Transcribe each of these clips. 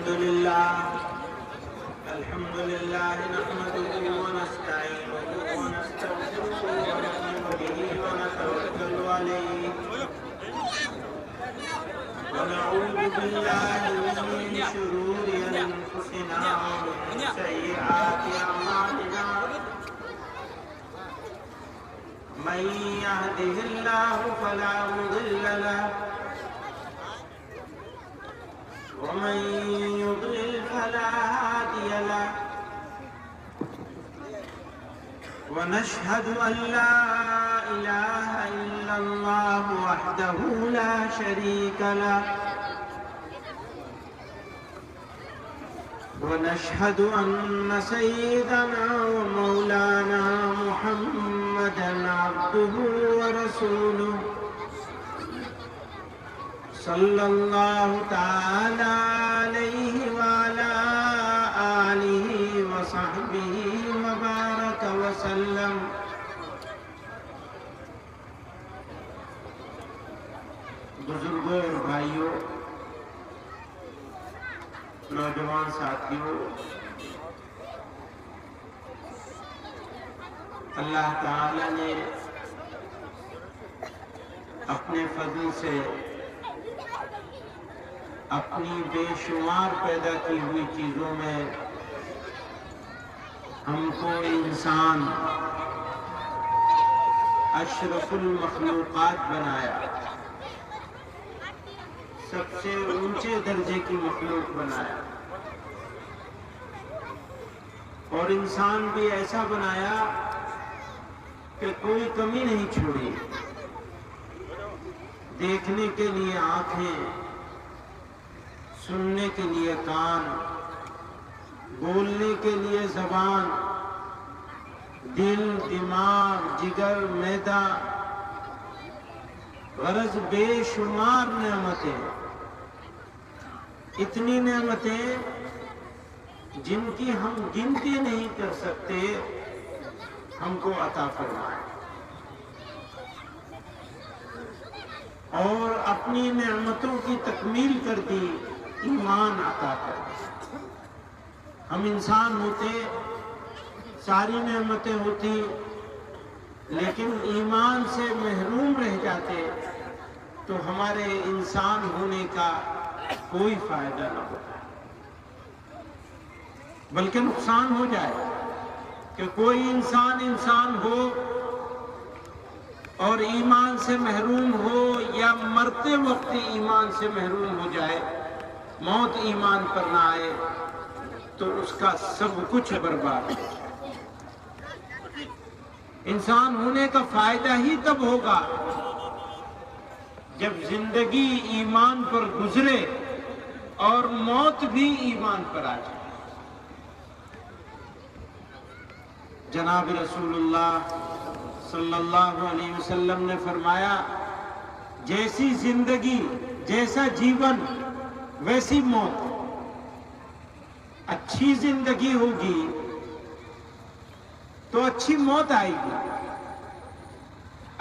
الحمد لله نحمده ونستعينه ونستغفره ونؤمن به ونتوكل عليه ونعوذ بالله من شرور أنفسنا ومن سيئات أعمالنا من يهده الله فلا مضل له ومن يضلل فلا هادي له ونشهد أن لا إله إلا الله وحده لا شريك له ونشهد أن سيدنا ومولانا محمدا عبده ورسوله صلى الله تعالى عليه وعلى آله وصحبه وبارك وسلم بزرگوں اور بھائیوں، نوجوان ساتھیوں، اللہ تعالی نے اپنے فضل سے اپنی بے شمار پیدا کی ہوئی چیزوں میں ہم کو انسان اشرف المخلوقات بنایا، سب سے اونچے درجے کی مخلوق بنایا، اور انسان بھی ایسا بنایا کہ کوئی کمی نہیں چھوڑی۔ دیکھنے کے لیے آنکھیں، سننے کے لیے کان، بولنے کے لیے زبان، دل، دماغ، جگر، معدہ، غرض بے شمار نعمتیں، اتنی نعمتیں جن کی ہم گنتی نہیں کر سکتے، ہم کو عطا فرمائے، اور اپنی نعمتوں کی تکمیل کر دی، ایمان عطا کر۔ ہم انسان ہوتے، ساری نعمتیں ہوتی، لیکن ایمان سے محروم رہ جاتے تو ہمارے انسان ہونے کا کوئی فائدہ نہ ہوتا، بلکہ نقصان ہو جائے کہ کوئی انسان ہو اور ایمان سے محروم ہو، یا مرتے وقت ایمان سے محروم ہو جائے، موت ایمان پر نہ آئے تو اس کا سب کچھ برباد ہے۔ انسان ہونے کا فائدہ ہی تب ہوگا جب زندگی ایمان پر گزرے اور موت بھی ایمان پر آ جائے۔ جناب رسول اللہ صلی اللہ علیہ وسلم نے فرمایا، جیسی زندگی، جیسا جیون، ویسی موت۔ اچھی زندگی ہوگی تو اچھی موت آئے گی،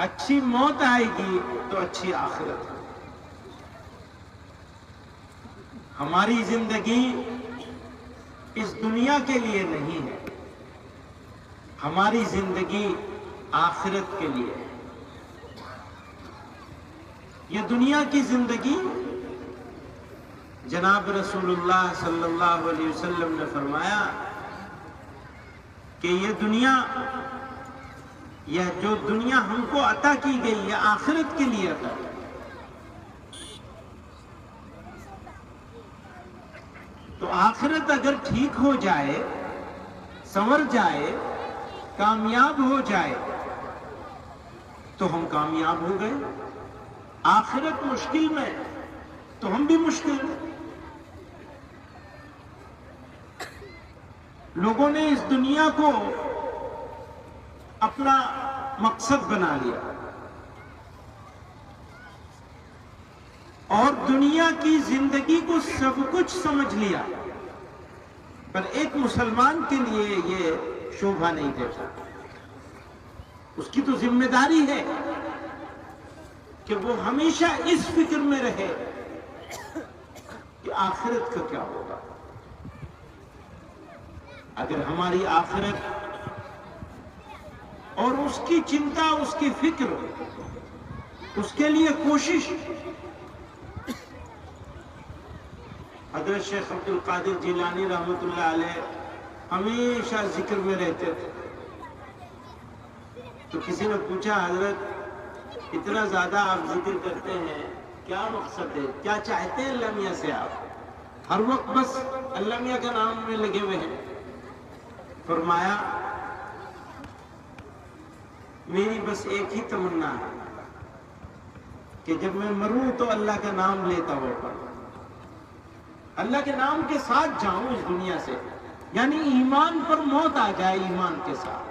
اچھی موت آئے گی تو اچھی آخرت ہوگی۔ ہماری زندگی اس دنیا کے لیے نہیں ہے، ہماری زندگی آخرت کے لیے ہے۔ یہ دنیا کی زندگی، جناب رسول اللہ صلی اللہ علیہ وسلم نے فرمایا کہ یہ دنیا، یہ جو دنیا ہم کو عطا کی گئی، یہ آخرت کے لیے عطا کی۔ تو آخرت اگر ٹھیک ہو جائے، سنور جائے، کامیاب ہو جائے تو ہم کامیاب ہو گئے۔ آخرت مشکل میں تو ہم بھی مشکل میں۔ لوگوں نے اس دنیا کو اپنا مقصد بنا لیا اور دنیا کی زندگی کو سب کچھ سمجھ لیا، پر ایک مسلمان کے لیے یہ شوبھا نہیں دیتا۔ اس کی تو ذمہ داری ہے کہ وہ ہمیشہ اس فکر میں رہے کہ آخرت کا کیا ہوگا۔ اگر ہماری آخرت اور اس کی چنتا، اس کی فکر، اس کے لیے کوشش. حضرت شیخ عبد القادر جیلانی رحمۃ اللہ علیہ ہمیشہ ذکر میں رہتے تھے. تو کسی نے پوچھا حضرت اتنا زیادہ آپ ذکر کرتے ہیں، کیا مقصد ہے، کیا چاہتے ہیں اللہ میاں سے؟ آپ ہر وقت بس اللہ میاں کا نام میں لگے ہوئے ہیں. فرمایا میری بس ایک ہی تمنا ہے کہ جب میں مروں تو اللہ کا نام لیتا ہوا پڑھوں، اللہ کے نام کے ساتھ جاؤں اس دنیا سے، یعنی ایمان پر موت آ جائے. ایمان کے ساتھ،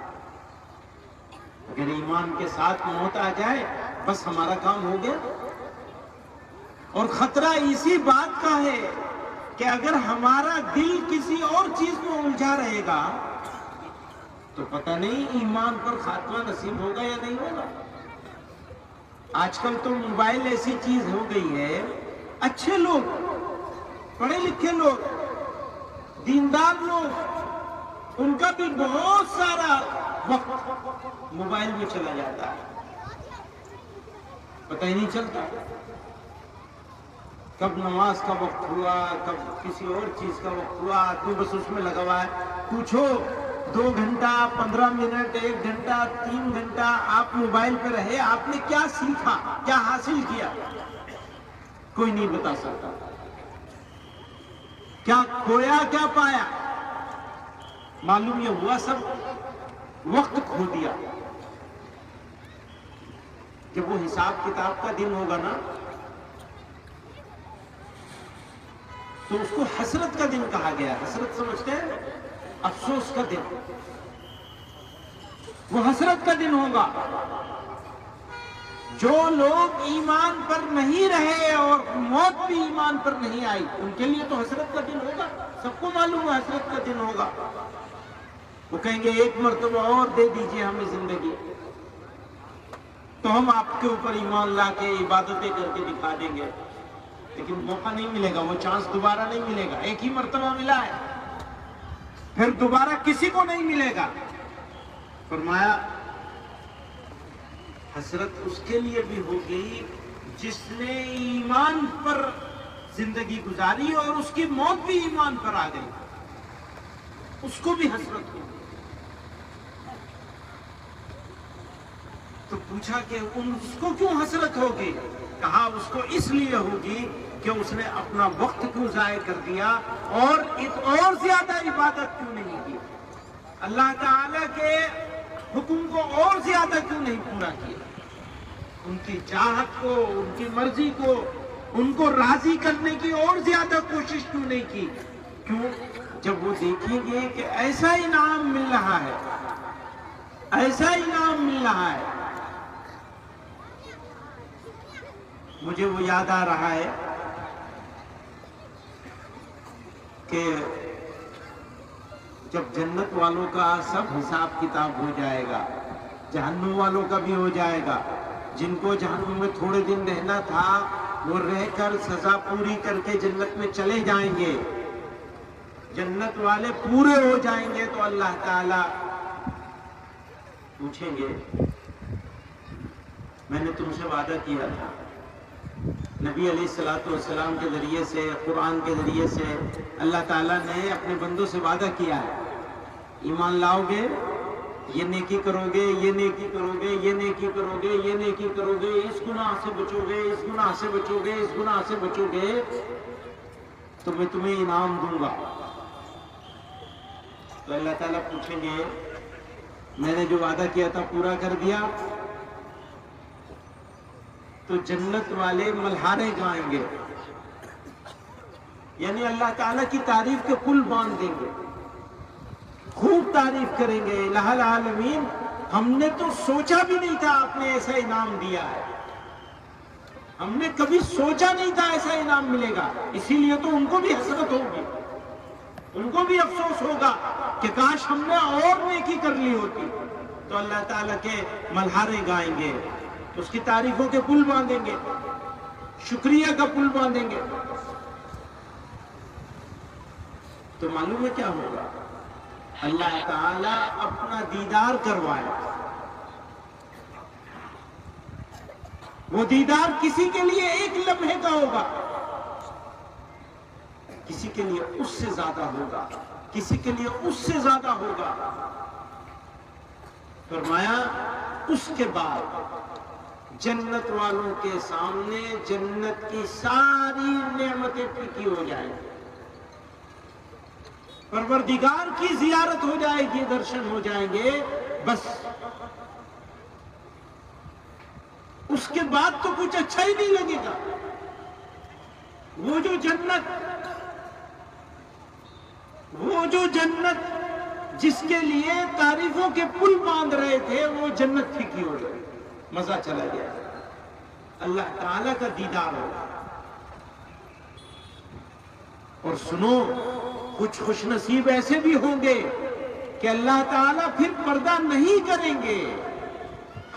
اگر ایمان کے ساتھ موت آ جائے بس ہمارا کام ہو گیا. اور خطرہ اسی بات کا ہے کہ اگر ہمارا دل کسی اور چیز میں الجھا رہے گا تو پتہ نہیں ایمان پر خاتمہ نصیب ہوگا یا نہیں ہوگا. آج کل تو موبائل ایسی چیز ہو گئی ہے، اچھے لوگ، پڑھے لکھے لوگ، دیندار لوگ، ان کا بھی بہت سارا وقت موبائل میں چلا جاتا ہے، پتہ ہی نہیں چلتا کب نماز کا وقت ہوا، کب کسی اور چیز کا وقت ہوا. آدمی بس اس میں لگا ہوا ہے. پوچھو 2 گھنٹہ 15 منٹ 1 گھنٹہ 3 گھنٹہ آپ موبائل پہ رہے، آپ نے کیا سیکھا، کیا حاصل کیا؟ کوئی نہیں بتا سکتا. کیا کھویا، کیا پایا؟ معلوم یہ ہوا سب وقت کھو دیا. جب وہ حساب کتاب کا دن ہوگا نا تو اس کو حسرت کا دن کہا گیا. حسرت سمجھتے ہیں؟ افسوس کا دن. وہ حسرت کا دن ہوگا. جو لوگ ایمان پر نہیں رہے اور موت بھی ایمان پر نہیں آئی، ان کے لیے تو حسرت کا دن ہوگا. سب کو معلوم ہے حسرت کا دن ہوگا. وہ کہیں گے ایک مرتبہ اور دے دیجئے ہمیں زندگی، تو ہم آپ کے اوپر ایمان لا کے عبادتیں کر کے دکھا دیں گے. لیکن موقع نہیں ملے گا، وہ چانس دوبارہ نہیں ملے گا. ایک ہی مرتبہ ملا ہے، پھر دوبارہ کسی کو نہیں ملے گا. فرمایا حسرت اس کے لیے بھی ہوگی جس نے ایمان پر زندگی گزاری اور اس کی موت بھی ایمان پر آ گئی، اس کو بھی حسرت ہوگی. تو پوچھا کہ اس کو کیوں حسرت ہوگی؟ کہا اس کو اس لیے ہوگی کہ اس نے اپنا وقت کیوں ضائع کر دیا اور زیادہ عبادت کیوں نہیں کی، اللہ تعالی کے حکم کو اور زیادہ کیوں نہیں پورا کیا، ان کی چاہت کو، ان کی مرضی کو، ان کو راضی کرنے کی اور زیادہ کوشش کیوں نہیں کی. کیوں؟ جب وہ دیکھیں گے کہ ایسا انعام مل رہا ہے، ایسا انعام مل رہا ہے. مجھے وہ یاد آ رہا ہے کہ جب جنت والوں کا سب حساب کتاب ہو جائے گا، جہنم والوں کا بھی ہو جائے گا. جن کو جہنم میں تھوڑے دن رہنا تھا وہ رہ کر سزا پوری کر کے جنت میں چلے جائیں گے. جنت والے پورے ہو جائیں گے تو اللہ تعالی پوچھیں گے میں نے تم سے وعدہ کیا تھا، نبی علیہ الصلوۃ والسلام کے ذریعے سے، قرآن کے ذریعے سے اللہ تعالیٰ نے اپنے بندوں سے وعدہ کیا ہے، ایمان لاؤ گے، یہ نیکی کرو گے، یہ نیکی کرو گے، یہ نیکی کرو گے، یہ نیکی کرو گے، اس گناہ سے بچو گے، اس گناہ سے بچو گے، اس گناہ سے بچو گے تو میں تمہیں انعام دوں گا. تو اللہ تعالیٰ پوچھیں گے میں نے جو وعدہ کیا تھا پورا کر دیا؟ تو جنت والے ملہارے گائیں گے، یعنی اللہ تعالیٰ کی تعریف کے پل باندھ دیں گے، خوب تعریف کریں گے. الہ العالمین، ہم نے تو سوچا بھی نہیں تھا آپ نے ایسا انعام دیا ہے، ہم نے کبھی سوچا نہیں تھا ایسا انعام ملے گا. اسی لیے تو ان کو بھی حسرت ہوگی، ان کو بھی افسوس ہوگا کہ کاش ہم نے اور نیکی کر لی ہوتی. تو اللہ تعالیٰ کے ملہارے گائیں گے، اس کی تعریفوں کے پل باندھیں گے، شکریہ کا پل باندھیں گے. تو معلوم ہے کیا ہوگا؟ اللہ تعالیٰ اپنا دیدار کروائے. وہ دیدار کسی کے لیے ایک لمحے کا ہوگا، کسی کے لیے اس سے زیادہ ہوگا، کسی کے لیے اس سے زیادہ ہوگا. فرمایا اس کے بعد جنت والوں کے سامنے جنت کی ساری نعمتیں پھیکی ہو جائیں گی، پروردگار کی زیارت ہو جائے گی، درشن ہو جائیں گے. بس اس کے بعد تو کچھ اچھا ہی نہیں لگے گا. وہ جو جنت جس کے لیے تعریفوں کے پل باندھ رہے تھے، وہ جنت پھیکی ہو گئی، مزہ چلا گیا. اللہ تعالیٰ کا دیدار ہوگا. اور سنو، کچھ خوش نصیب ایسے بھی ہوں گے کہ اللہ تعالیٰ پھر پردہ نہیں کریں گے،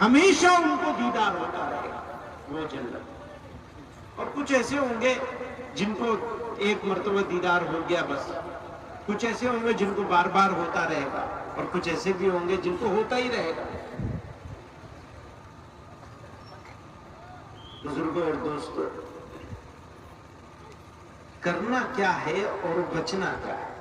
ہمیشہ ان کو دیدار ہوتا رہے گا، وہ جنت. اور کچھ ایسے ہوں گے جن کو ایک مرتبہ دیدار ہو گیا بس. کچھ ایسے ہوں گے جن کو بار بار ہوتا رہے گا، اور کچھ ایسے بھی ہوں گے جن کو ہوتا ہی رہے گا. بزرگوں اور دوستوں، کرنا کیا ہے اور بچنا کیا ہے؟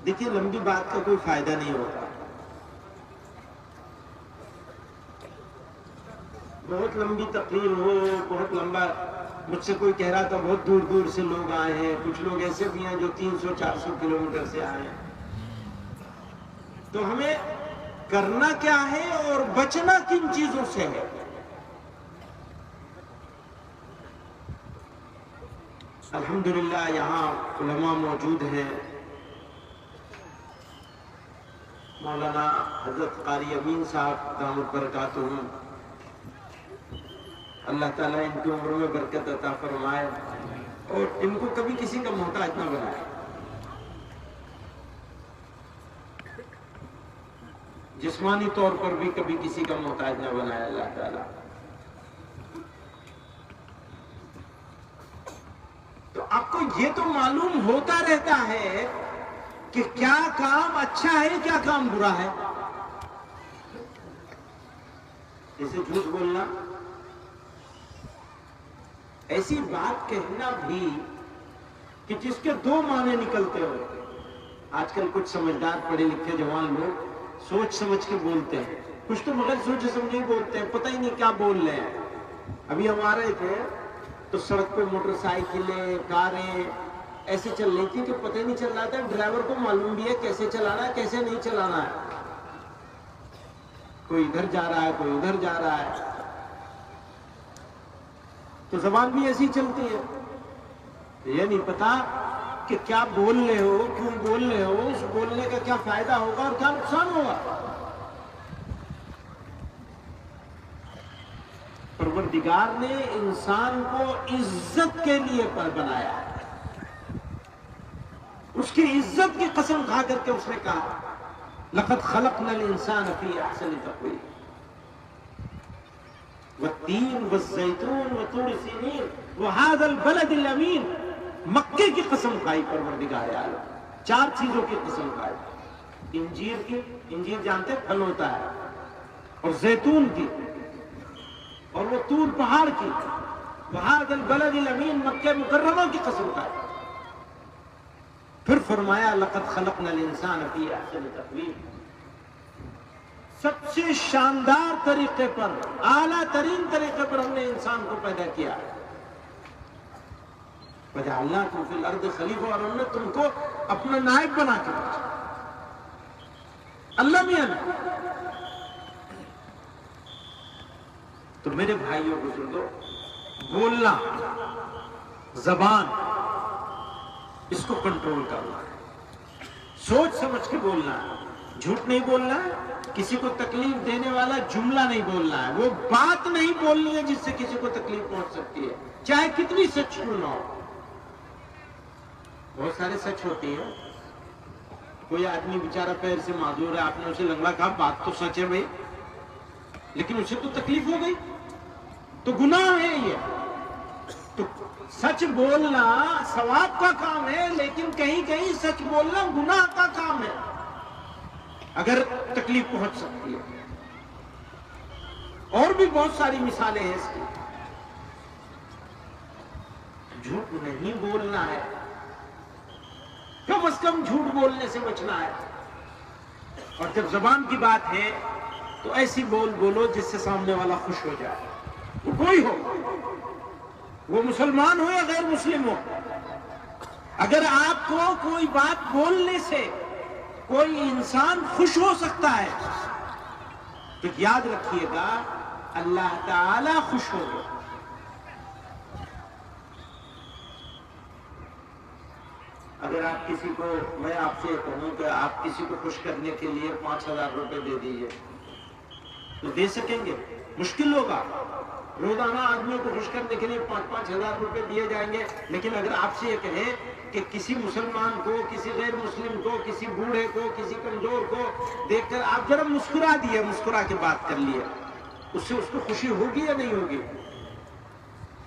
دیکھیے، لمبی بات کا کوئی فائدہ نہیں ہوتا. بہت لمبی تقریر ہو، بہت لمبا. مجھ سے کوئی کہہ رہا تھا بہت دور دور سے لوگ آئے ہیں، کچھ لوگ ایسے بھی ہیں جو 300-400 کلومیٹر سے آئے ہیں. تو ہمیں کرنا کیا ہے اور بچنا کن چیزوں سے ہے؟ الحمدللہ یہاں علماء موجود ہیں. مولانا حضرت قاری امین صاحب دامت برکاتہم، اللہ تعالیٰ ان کی عمر میں برکت عطا فرمائے اور ان کو کبھی کسی کا محتاج نہ بنائے. جسمانی طور پر بھی کبھی کسی کا محتاج نہ بنائے اللہ تعالیٰ. تو آپ کو یہ تو معلوم ہوتا رہتا ہے کہ کیا کام اچھا ہے، کیا کام برا ہے. جیسے جھوٹ بولنا، ایسی بات کہنا بھی کہ جس کے دو معنی نکلتے ہو. آج کل کچھ سمجھدار پڑھے لکھے جوان لوگ سوچ سمجھ کے بولتے ہیں، کچھ تو بغیر سوچے سمجھے ہی بولتے ہیں، پتہ ہی نہیں کیا بول رہے ہیں. ابھی ہم آ رہے تھے تو سڑک پہ موٹر سائیکلیں، کاریں ایسے چل رہی تھی کہ پتہ ہی نہیں چل رہا تھا. ڈرائیور کو معلوم بھی ہے کیسے چلانا ہے، کیسے نہیں چلانا ہے. کوئی ادھر جا رہا ہے، کوئی ادھر جا رہا ہے. تو زبان بھی ایسی چلتی ہے. یہ نہیں پتا کہ کیا بول رہے ہو، کیوں بول رہے ہو، اس بولنے کا کیا فائدہ ہوگا اور کیا نقصان ہوگا. پروردگار نے انسان کو عزت کے لیے پر بنایا ہے. اس کی عزت کی قسم کھا کر کے اس نے کہا لقد خلقنا الانسان فی احسن تقویم والتین والزیتون وطور سینین وہذا البلد الامین. مکے کی قسم کھائی پروردگار عالم، 4 چیزوں کی قسم کھائی. انجیر کی، انجیر جانتے پھل ہوتا ہے، اور زیتون کی، اور وہ طور پہاڑ کی. وہذا البلد الامین، مکہ مکرمہ کی قسم کھائی. پھر فرمایا لقد خلقنا الانسان فی احسن تقویم. سب سے شاندار طریقے پر، اعلیٰ ترین طریقے پر ہم نے انسان کو پیدا کیا. وَجَعَلْنَاكُمْ فِي الْأَرْضِ خَلِيفَةً، اور ہم نے تم کو اپنا نائب بنا کے بھیجا. اللہ میاں نے. تو میرے بھائیوں بزرگوں، بولنا، زبان، اس کو کنٹرول کرنا ہے. سوچ سمجھ کے بولنا ہے. جھوٹ نہیں بولنا ہے، کسی کو تکلیف دینے والا جملہ نہیں بولنا ہے، وہ بات نہیں بولنی ہے جس سے کسی کو تکلیف پہنچ سکتی ہے، چاہے کتنی سچ کیوں نہ ہو. بہت سارے سچ ہوتے ہیں. کوئی آدمی بیچارہ پیر سے معذور ہے، آپ نے اسے لنگڑا کہا، بات تو سچ ہے بھائی، لیکن اسے تو تکلیف ہو گئی، تو گناہ ہے یہ. تو سچ بولنا ثواب کا کام ہے، لیکن کہیں کہیں سچ بولنا گناہ کا کام ہے اگر تکلیف پہنچ سکتی ہے۔ اور بھی بہت ساری مثالیں ہیں اس کی۔ جھوٹ نہیں بولنا ہے، کم از کم جھوٹ بولنے سے بچنا ہے، اور جب زبان کی بات ہے تو ایسی بولو جس سے سامنے والا خوش ہو جائے، وہ کوئی ہو، وہ مسلمان ہو یا غیر مسلم ہو۔ اگر آپ کو کوئی بات بولنے سے کوئی انسان خوش ہو سکتا ہے تو یاد رکھیے گا اللہ تعالی خوش ہوگا۔ اگر آپ کسی کو، میں آپ سے کہوں کہ آپ کسی کو خوش کرنے کے لیے 5,000 روپے دے دیجئے تو دے سکیں گے؟ مشکل ہوگا۔ روزانہ آدمیوں کو خوش کرنے کے لیے 5,000 روپے دیے جائیں گے، لیکن اگر آپ سے یہ کہیں کہ کسی مسلمان کو، کسی غیر مسلم کو، کسی بوڑھے کو، کسی کمزور کو دیکھ کر آپ ذرا مسکرا دیے، مسکرا کے بات کر لیے، اس سے اس کو خوشی ہوگی یا نہیں ہوگی؟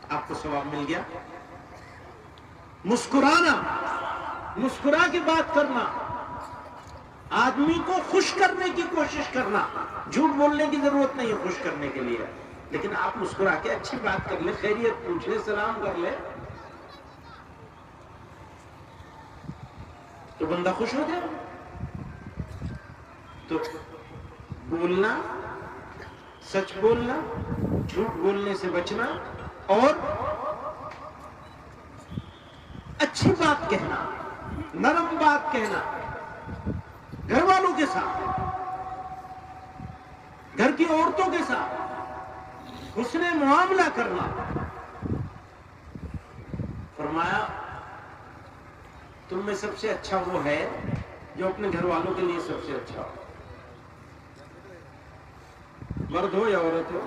آپ کو ثواب مل گیا۔ مسکرانا، مسکرا کے بات کرنا، آدمی کو خوش کرنے کی کوشش کرنا، جھوٹ بولنے کی ضرورت نہیں ہے خوش کرنے کے لیے، لیکن آپ مسکرا کے اچھی بات کر لیں، خیریت پوچھ لیں، سلام کر لیں تو بندہ خوش ہو جائے۔ تو بولنا، سچ بولنا، جھوٹ بولنے سے بچنا، اور اچھی بات کہنا، نرم بات کہنا، گھر والوں کے ساتھ، گھر کی عورتوں کے ساتھ حسن معاملہ کرنا۔ فرمایا تم میں سب سے اچھا وہ ہے جو اپنے گھر والوں کے لیے سب سے اچھا ہو، مرد ہو یا عورت ہو۔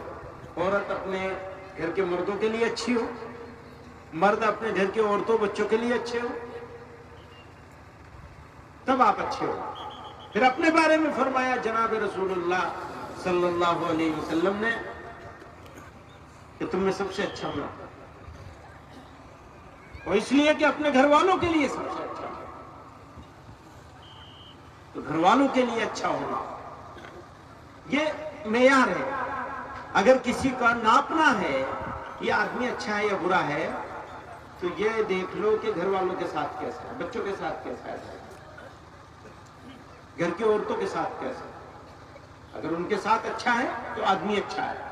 عورت اپنے گھر کے مردوں کے لیے اچھی ہو، مرد اپنے گھر کے عورتوں بچوں کے لیے اچھے ہو، تب آپ اچھے ہو۔ پھر اپنے بارے میں فرمایا جناب رسول اللہ صلی اللہ علیہ وسلم نے کہ تم میں سب سے اچھا ہوں، اور اس لیے کہ اپنے گھر والوں کے لیے سب سے اچھا ہوں۔ تو گھر والوں کے لیے اچھا ہونا یہ معیار ہے۔ اگر کسی کا ناپنا ہے یہ آدمی اچھا ہے یا برا ہے تو یہ دیکھ لو کہ گھر والوں کے ساتھ کیسا ہے، بچوں کے ساتھ کیسا ہے، گھر کی عورتوں کے ساتھ کیسا ہے۔ اگر ان کے ساتھ اچھا ہے تو آدمی اچھا ہے۔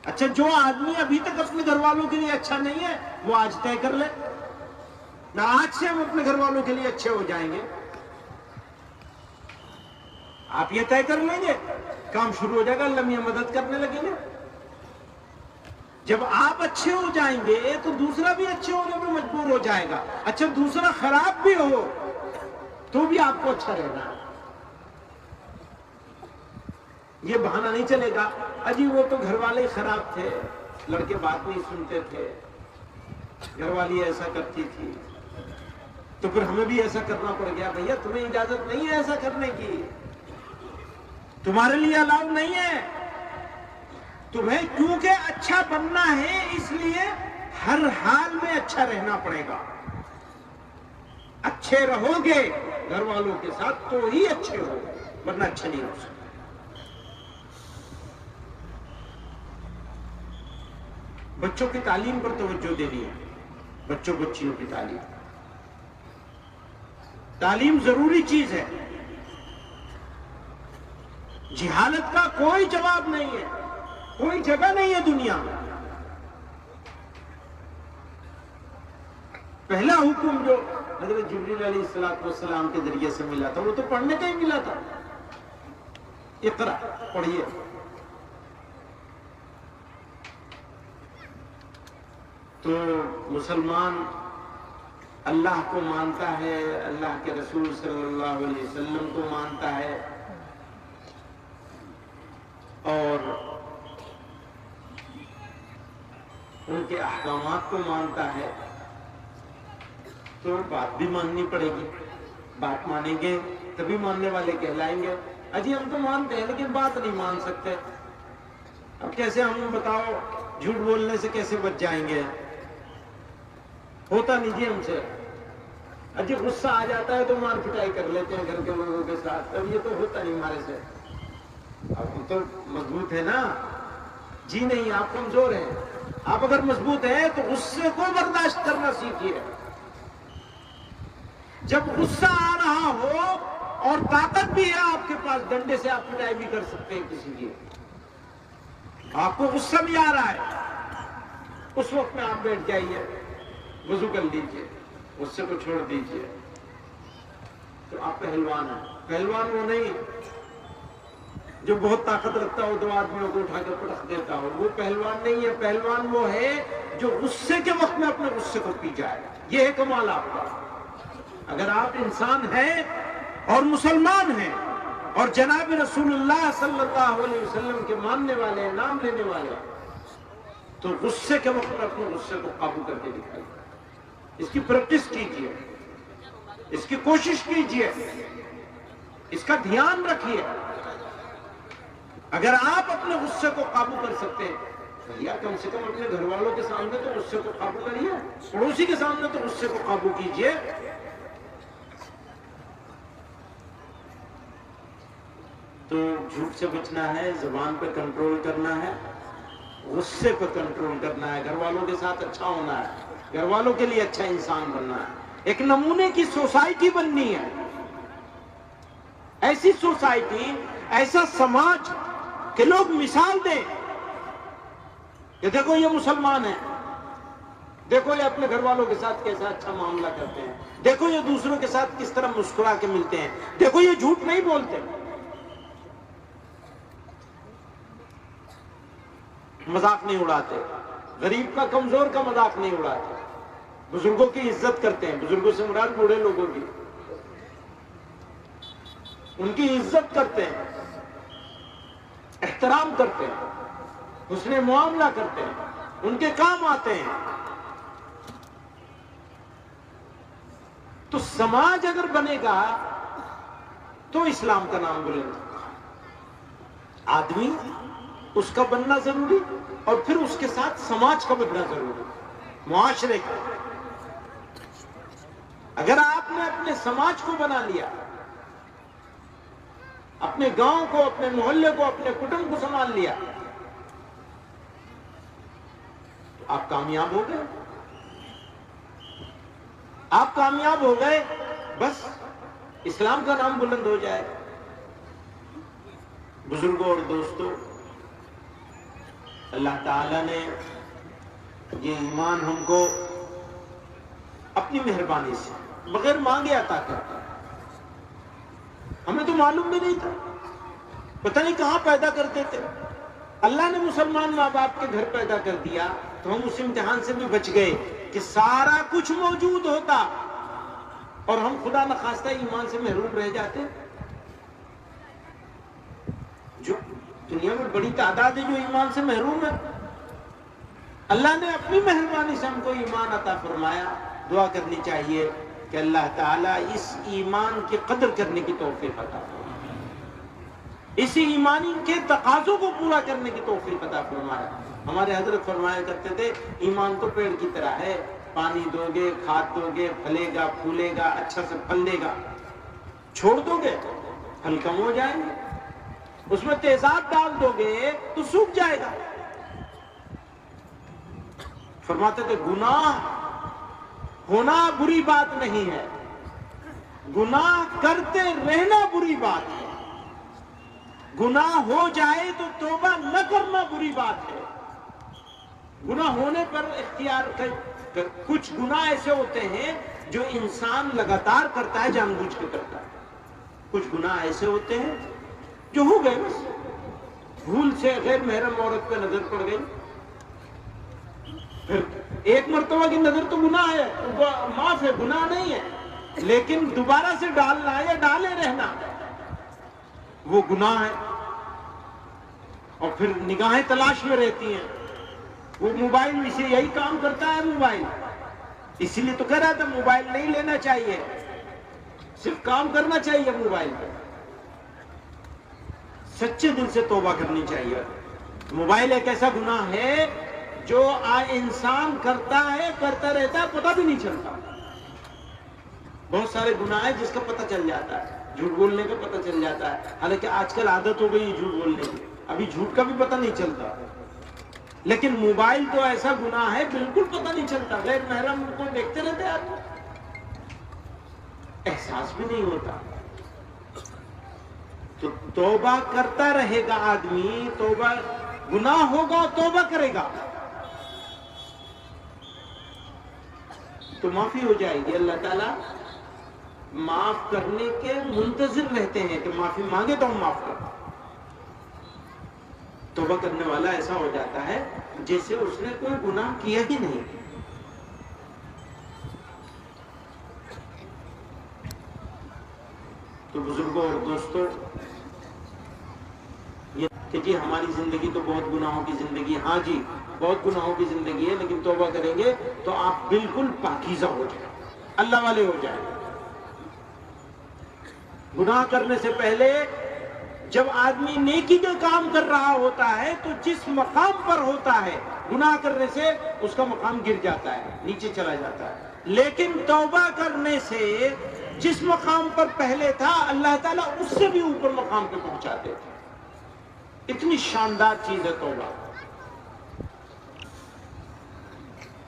اچھا، جو آدمی ابھی تک اپنے گھر والوں کے لیے اچھا نہیں ہے وہ آج طے کر لے، نہ آج سے ہم اپنے گھر والوں کے لیے اچھے ہو جائیں گے۔ آپ یہ طے کر لیں گے، کام شروع ہو جائے گا، اللہ میاں مدد کرنے لگیں گے۔ جب آپ اچھے ہو جائیں گے تو دوسرا بھی اچھے ہونے میں مجبور ہو جائے گا۔ اچھا، دوسرا خراب بھی ہو تو بھی آپ کو اچھا رہنا ہے۔ یہ بہانہ نہیں چلے گا اجی وہ تو گھر والے ہی خراب تھے، لڑکے بات نہیں سنتے تھے، گھر والی ایسا کرتی تھی تو پھر ہمیں بھی ایسا کرنا پڑ گیا۔ بھیا تمہیں اجازت نہیں ہے ایسا کرنے کی، تمہارے لیے الاؤ نہیں ہے۔ تمہیں کیونکہ اچھا بننا ہے اس لیے ہر حال میں اچھا رہنا پڑے گا۔ اچھے رہو گے گھر والوں کے ساتھ تو ہی اچھے ہو، ورنہ اچھے نہیں ہو سکتے۔ بچوں کی تعلیم پر توجہ دینی ہے، بچوں بچیوں کی تعلیم۔ تعلیم ضروری چیز ہے، جہالت کا کوئی جواب نہیں ہے، کوئی جگہ نہیں ہے دنیا میں۔ پہلا حکم جو حضرت جبریل علیہ السلام کے ذریعے سے ملا تھا وہ تو پڑھنے کا ہی ملا تھا، اقرا پڑھیے۔ تو مسلمان اللہ کو مانتا ہے، اللہ کے رسول صلی اللہ علیہ وسلم کو مانتا ہے، اور ان کے احکامات کو مانتا ہے، تو بات بھی ماننی پڑے گی۔ بات مانیں گے تبھی ماننے والے کہلائیں گے۔ اجی ہم تو مانتے ہیں لیکن بات نہیں مان سکتے، اب کیسے ہم بتاؤ جھوٹ بولنے سے کیسے بچ جائیں گے؟ ہوتا نہیں جی ہم سے. جب غصہ آ جاتا ہے تو مار پٹائی کر لیتے ہیں گھر کے لوگوں کے ساتھ. اب یہ تو ہوتا نہیں ہمارے سے. اب ہم تو مضبوط ہے نا جی. نہیں، آپ کمزور ہیں. آپ اگر مضبوط ہیں تو غصے کو برداشت کرنا سیکھیے. جب غصہ آ رہا ہو اور طاقت بھی ہے آپ کے پاس، ڈنڈے سے آپ پٹائی بھی کر سکتے ہیں کسی کی. آپ کو غصہ بھی آ رہا ہے، اس وقت میں آپ بیٹھ جائیے، وضو کر لیجیے، غصے کو چھوڑ دیجیے. تو آپ پہلوان ہیں. پہلوان وہ نہیں جو بہت طاقت رکھتا ہو دو آدمیوں کو اٹھا کر پٹخ دیتا ہو. وہ پہلوان نہیں ہے. پہلوان وہ ہے جو غصے کے وقت میں اپنے غصے کو پی جائے. یہ ہے کمال آپ کا. اگر آپ انسان ہیں اور مسلمان ہیں اور جناب رسول اللہ صلی اللہ علیہ وسلم کے ماننے والے ہیں، نام لینے والے ہیں، تو غصے کے وقت میں اپنے غصے کو قابو کر کے دکھائیے. اس کی پریکٹس کیجیے، اس کی کوشش کیجیے، اس کا دھیان رکھیے. اگر آپ اپنے غصے کو قابو کر سکتے ہیں، یا کم سے کم اپنے گھر والوں کے سامنے تو غصے کو قابو کریے، پڑوسی کے سامنے تو غصے کو قابو کیجیے. تو جھوٹ سے بچنا ہے، زبان پہ کنٹرول کرنا ہے، غصے پہ کنٹرول کرنا ہے، گھر والوں کے ساتھ اچھا ہونا ہے، گھر والوں کے لیے اچھا انسان بننا ہے. ایک نمونے کی سوسائٹی بننی ہے. ایسی سوسائٹی، ایسا سماج کہ لوگ مثال دیں کہ دیکھو یہ مسلمان ہیں، دیکھو یہ اپنے گھر والوں کے ساتھ کیسا اچھا معاملہ کرتے ہیں، دیکھو یہ دوسروں کے ساتھ کس طرح مسکرا کے ملتے ہیں، دیکھو یہ جھوٹ نہیں بولتے، مذاق نہیں اڑاتے، غریب کا کمزور کا مذاق نہیں اڑاتے، بزرگوں کی عزت کرتے ہیں. بزرگوں سے مراد بوڑھے لوگوں کی، ان کی عزت کرتے ہیں، احترام کرتے ہیں، حسن معاملہ کرتے ہیں، ان کے کام آتے ہیں. تو سماج اگر بنے گا تو اسلام کا نام بلند ہوگا. آدمی اس کا بننا ضروری، اور پھر اس کے ساتھ سماج کا بننا ضروری، معاشرے کا. اگر آپ نے اپنے سماج کو بنا لیا، اپنے گاؤں کو، اپنے محلے کو، اپنے کٹمب کو سنبھال لیا، تو آپ کامیاب ہو گئے. آپ کامیاب ہو گئے، بس اسلام کا نام بلند ہو جائے. بزرگوں اور دوستوں، اللہ تعالیٰ نے یہ ایمان ہم کو اپنی مہربانی سے بغیر مانگے عطا کرتا ہے. ہمیں تو معلوم بھی نہیں تھا، پتہ نہیں کہاں پیدا کرتے تھے. اللہ نے مسلمان ماں باپ کے گھر پیدا کر دیا تو ہم اس امتحان سے بھی بچ گئے کہ سارا کچھ موجود ہوتا اور ہم خدا نخواستہ ایمان سے محروم رہ جاتے. جو دنیا میں بڑی تعداد ہے جو ایمان سے محروم ہے. اللہ نے اپنی مہربانی سے ہم کو ایمان عطا فرمایا. دعا کرنی چاہیے کہ اللہ تعالیٰ اس ایمان کی قدر کرنے کی توفیق عطا فرمائے، اسی ایمانی کے تقاضوں کو پورا کرنے کی توفیق عطا فرمائے. ہمارے حضرت فرمایا کرتے تھے ایمان تو پیڑ کی طرح ہے، پانی دو گے، کھاد دو گے، پھلے گا، پھولے گا، اچھا سے پھل دے گا. چھوڑ دو گے پھل کم ہو جائیں گے، اس میں تیزاب ڈال دو گے تو سوکھ جائے گا. فرماتے تھے گناہ ہونا بری بات نہیں ہے، گناہ کرتے رہنا بری بات ہے. گناہ ہو جائے تو توبہ نہ کرنا بری بات ہے. گناہ ہونے پر اختیار کچھ گناہ ایسے ہوتے ہیں جو انسان لگاتار کرتا ہے، جان بوجھ کے کرتا ہے. کچھ گناہ ایسے ہوتے ہیں جو ہو گئے، بس بھول سے غیر محرم عورت پہ نظر پڑ گئی، پھر ایک مرتبہ کی نظر تو گناہ ہے، معاف ہے، گناہ نہیں ہے، لیکن دوبارہ سے ڈالنا یا ڈالے رہنا وہ گناہ ہے. اور پھر نگاہیں تلاش میں رہتی ہیں. وہ موبائل اسے یہی کام کرتا ہے. موبائل اسی لیے تو کہہ رہا تھا موبائل نہیں لینا چاہیے، صرف کام کرنا چاہیے موبائل پہ. سچے دل سے توبہ کرنی چاہیے. موبائل ایک ایسا گناہ ہے جو انسان کرتا رہتا ہے، پتہ بھی نہیں چلتا. بہت سارے گناہ ہیں جس کا پتہ چل جاتا ہے، جھوٹ بولنے کا پتہ چل جاتا ہے، حالانکہ آج کل عادت ہو گئی جھوٹ بولنے کی، ابھی جھوٹ کا بھی پتہ نہیں چلتا. لیکن موبائل تو ایسا گناہ ہے بالکل پتہ نہیں چلتا، غیر محرم کو دیکھتے رہتے ہیں آپ، احساس بھی نہیں ہوتا. تو توبہ کرتا رہے گا آدمی، توبہ گناہ ہوگا توبہ کرے گا تو معافی ہو جائے گی. اللہ تعالیٰ معاف کرنے کے منتظر رہتے ہیں کہ معافی مانگے تو ہم معاف کریں. توبہ کرنے والا ایسا ہو جاتا ہے جیسے اس نے کوئی گناہ کیا ہی نہیں. تو بزرگوں اور دوستوں، یہ کہ جی ہماری زندگی تو بہت گناہوں کی زندگی ہے. ہاں جی بہت گناہوں کی زندگی ہے، لیکن توبہ کریں گے تو آپ بالکل پاکیزہ ہو جائیں، اللہ والے ہو جائیں. گناہ کرنے سے پہلے جب آدمی نیکی کا کام کر رہا ہوتا ہے تو جس مقام پر ہوتا ہے، گناہ کرنے سے اس کا مقام گر جاتا ہے، نیچے چلا جاتا ہے. لیکن توبہ کرنے سے جس مقام پر پہلے تھا اللہ تعالیٰ اس سے بھی اوپر مقام پہ پہنچاتے تھے. اتنی شاندار چیز ہے توبہ.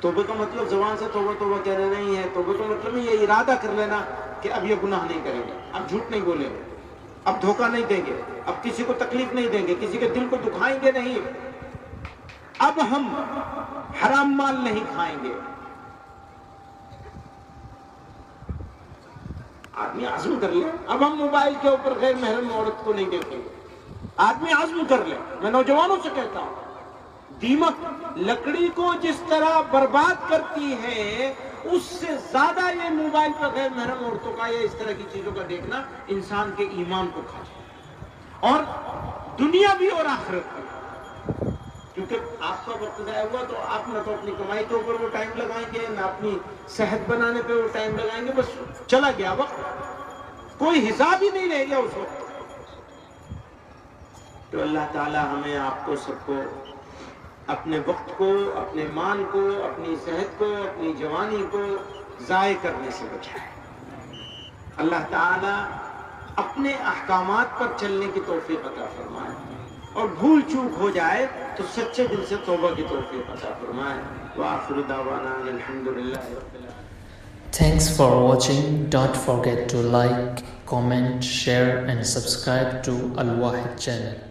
توبہ کا مطلب زبان سے توبہ توبہ کہنا نہیں ہے. توبہ کا مطلب یہ ارادہ کر لینا کہ اب یہ گناہ نہیں کریں گے، اب جھوٹ نہیں بولیں گے، اب دھوکہ نہیں دیں گے، اب کسی کو تکلیف نہیں دیں گے، کسی کے دل کو دکھائیں گے نہیں، اب ہم حرام مال نہیں کھائیں گے. آدمی عزم کر لے اب ہم موبائل کے اوپر غیر محرم عورت کو نہیں دیکھیں گے. آدمی عزم کر لے. میں نوجوانوں سے کہتا ہوں، دیمک لکڑی کو جس طرح برباد کرتی ہے، اس سے زیادہ یہ موبائل پر غیر محرم عورتوں کا یا اس طرح کی چیزوں کا دیکھنا انسان کے ایمان کو کھا جائے، اور دنیا بھی اور آخرت بھی. کیونکہ آپ کا وقت ضائع ہوا تو آپ نہ تو اپنی کمائی کے اوپر وہ ٹائم لگائیں گے، نہ اپنی صحت بنانے پہ وہ ٹائم لگائیں گے. بس چلا گیا وقت، کوئی حساب ہی نہیں رہ گیا اس وقت. تو اللہ تعالی ہمیں آپ کو سب کو اپنے وقت کو، اپنے مال کو، اپنی صحت کو، اپنی جوانی کو ضائع کرنے سے بچائے. اللہ تعالی اپنے احکامات پر چلنے کی توفیق عطا فرمائے، اور بھول چوک ہو جائے تو سچے دل سے توبہ کی توفیق عطا فرمائے. وآخر دعوانا الحمدللہ رب العالمین. Thanks for watching. Don't forget to like, comment, share and subscribe to Al Wahid channel.